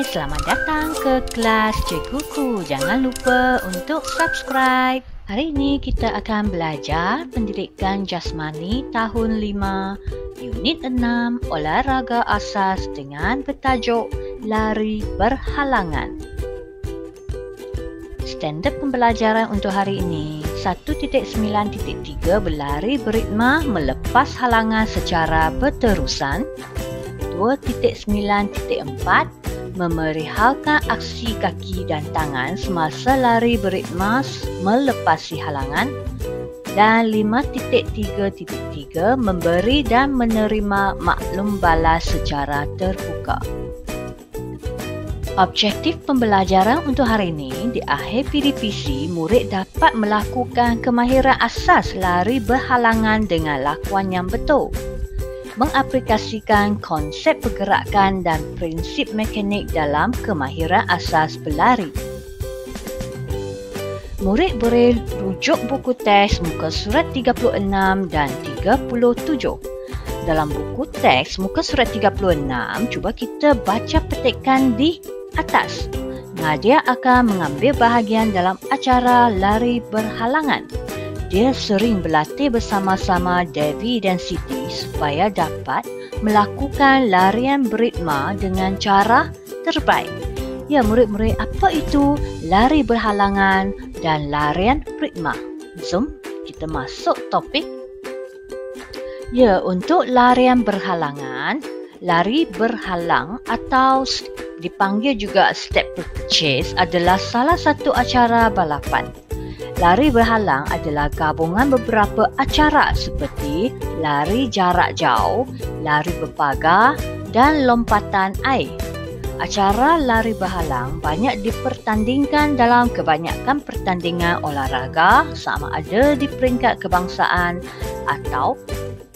Hai, selamat datang ke kelas Cikguku. Jangan lupa untuk subscribe. Hari ini kita akan belajar pendidikan jasmani tahun 5, unit 6, olahraga asas dengan bertajuk lari berhalangan. Standard pembelajaran untuk hari ini 1.9.3 berlari beritma melepas halangan secara berterusan. 2.9.4 memerihalkan aksi kaki dan tangan semasa lari beritma melepasi halangan, dan 5.3.3 memberi dan menerima maklum balas secara terbuka. Objektif pembelajaran untuk hari ini, di akhir PDPC, murid dapat melakukan kemahiran asas lari berhalangan dengan lakuan yang betul, mengaplikasikan konsep pergerakan dan prinsip mekanik dalam kemahiran asas berlari. Murid boleh rujuk buku teks muka surat 36 dan 37. Dalam buku teks muka surat 36, cuba kita baca petikan di atas. Nadia akan mengambil bahagian dalam acara lari berhalangan. Dia sering berlatih bersama-sama Devi dan Siti supaya dapat melakukan larian beritma dengan cara terbaik. Ya, murid-murid, apa itu lari berhalangan dan larian beritma? Jom kita masuk topik. Ya, untuk larian berhalangan, lari berhalang atau dipanggil juga steeplechase adalah salah satu acara balapan. Lari berhalang adalah gabungan beberapa acara seperti lari jarak jauh, lari berpagar dan lompatan air. Acara lari berhalang banyak dipertandingkan dalam kebanyakan pertandingan olahraga, sama ada di peringkat kebangsaan atau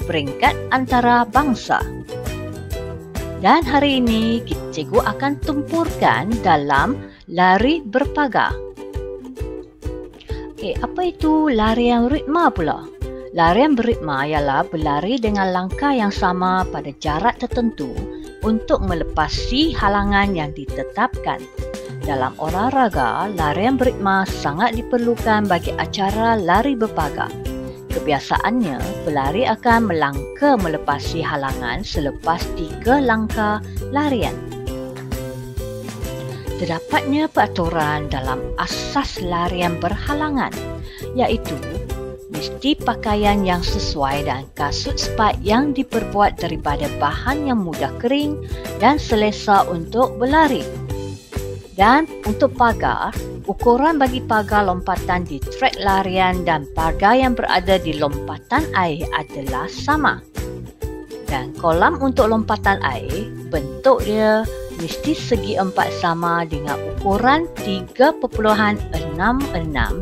peringkat antarabangsa. Dan hari ini cikgu akan tumpurkan dalam lari berpagar. Apa itu larian ritma pula? Larian beritma ialah berlari dengan langkah yang sama pada jarak tertentu untuk melepasi halangan yang ditetapkan. Dalam olahraga, larian beritma sangat diperlukan bagi acara lari berpagar. Kebiasaannya, pelari akan melangkah melepasi halangan selepas 3 langkah larian. Terdapatnya peraturan dalam asas larian berhalangan, iaitu mesti pakaian yang sesuai dan kasut spike yang diperbuat daripada bahan yang mudah kering dan selesa untuk berlari. Dan untuk pagar, ukuran bagi pagar lompatan di trek larian dan pagar yang berada di lompatan air adalah sama. Dan kolam untuk lompatan air, bentuk dia mesti segi empat sama dengan ukuran 3.66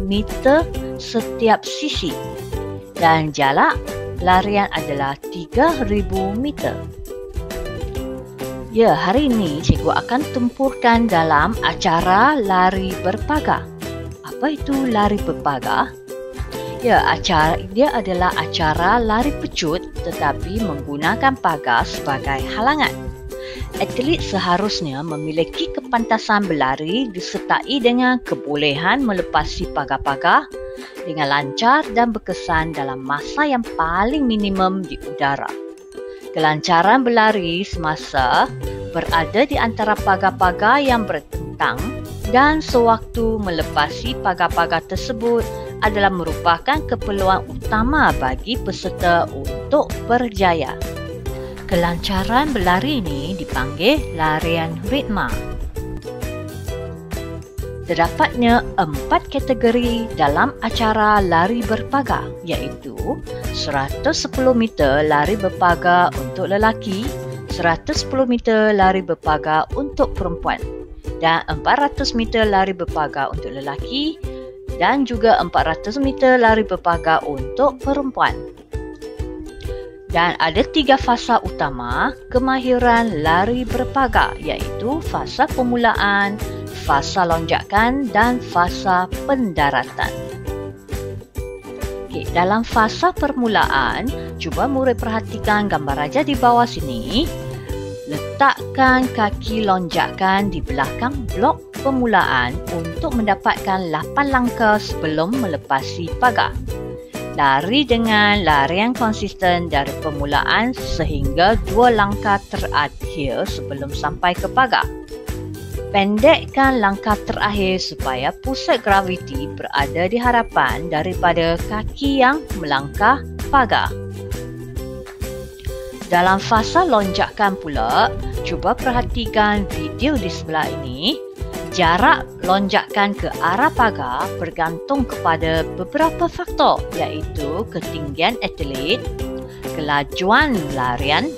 meter setiap sisi. Dan jarak larian adalah 3,000 meter. Ya, hari ini cikgu akan tumpurkan dalam acara lari berpagar. Apa itu lari berpagar? Ya, dia adalah acara lari pecut tetapi menggunakan pagar sebagai halangan. Atlet seharusnya memiliki kepantasan berlari disertai dengan kebolehan melepasi pagar-pagar dengan lancar dan berkesan dalam masa yang paling minimum di udara. Kelancaran berlari semasa berada di antara pagar-pagar yang bertentang dan sewaktu melepasi pagar-pagar tersebut adalah merupakan keperluan utama bagi peserta untuk berjaya. Kelancaran berlari ini dipanggil larian ritma. Terdapatnya 4 kategori dalam acara lari berpagar, iaitu 110 meter lari berpagar untuk lelaki, 110 meter lari berpagar untuk perempuan, dan 400 meter lari berpagar untuk lelaki, dan juga 400 meter lari berpagar untuk perempuan. Dan ada 3 fasa utama kemahiran lari berpagar, iaitu fasa permulaan, fasa lonjakan dan fasa pendaratan. Dalam fasa permulaan, cuba murid perhatikan gambar raja di bawah sini. Letakkan kaki lonjakan di belakang blok permulaan untuk mendapatkan 8 langkah sebelum melepasi pagar. Lari dengan larian konsisten dari permulaan sehingga 2 langkah terakhir sebelum sampai ke pagar. Pendekkan langkah terakhir supaya pusat graviti berada di hadapan daripada kaki yang melangkah pagar. Dalam fasa lonjakan pula, cuba perhatikan video di sebelah ini. Jarak lonjakan ke arah pagar bergantung kepada beberapa faktor iaitu ketinggian atlet, kelajuan larian,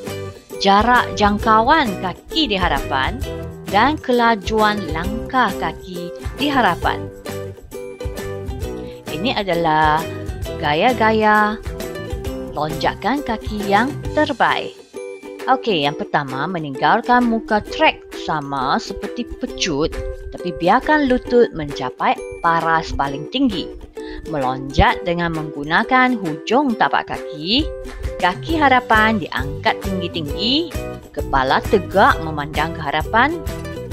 jarak jangkauan kaki di hadapan dan kelajuan langkah kaki di hadapan. Ini adalah gaya-gaya lonjakan kaki yang terbaik. Okey, yang pertama, meninggalkan muka trek sama seperti pecut, tapi biarkan lutut mencapai paras paling tinggi. Melonjat dengan menggunakan hujung tapak kaki, kaki hadapan diangkat tinggi-tinggi, kepala tegak memandang ke hadapan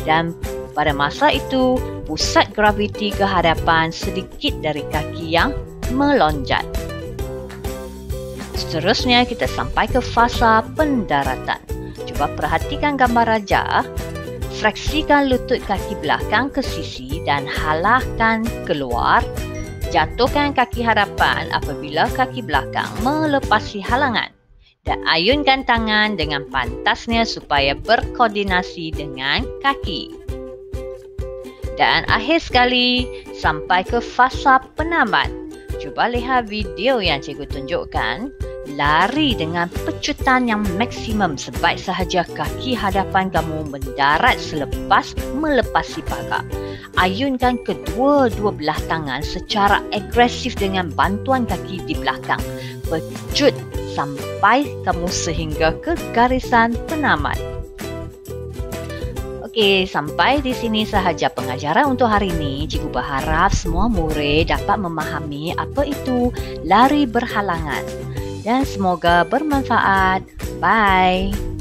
dan pada masa itu pusat graviti ke hadapan sedikit dari kaki yang melonjat. Seterusnya kita sampai ke fasa pendaratan. Cuba perhatikan gambar raja. Fleksikan lutut kaki belakang ke sisi dan halahkan keluar. Jatuhkan kaki hadapan apabila kaki belakang melepasi halangan. Dan ayunkan tangan dengan pantasnya supaya berkoordinasi dengan kaki. Dan akhir sekali, sampai ke fasa penambat. Cuba lihat video yang cikgu tunjukkan. Lari dengan pecutan yang maksimum sebaik sahaja kaki hadapan kamu mendarat selepas melepasi pagar. Ayunkan kedua-dua belah tangan secara agresif dengan bantuan kaki di belakang. Pecut sampai kamu sehingga ke garisan penamat. Okey, sampai di sini sahaja pengajaran untuk hari ini. Cikgu berharap semua murid dapat memahami apa itu lari berhalangan. Dan semoga bermanfaat. Bye.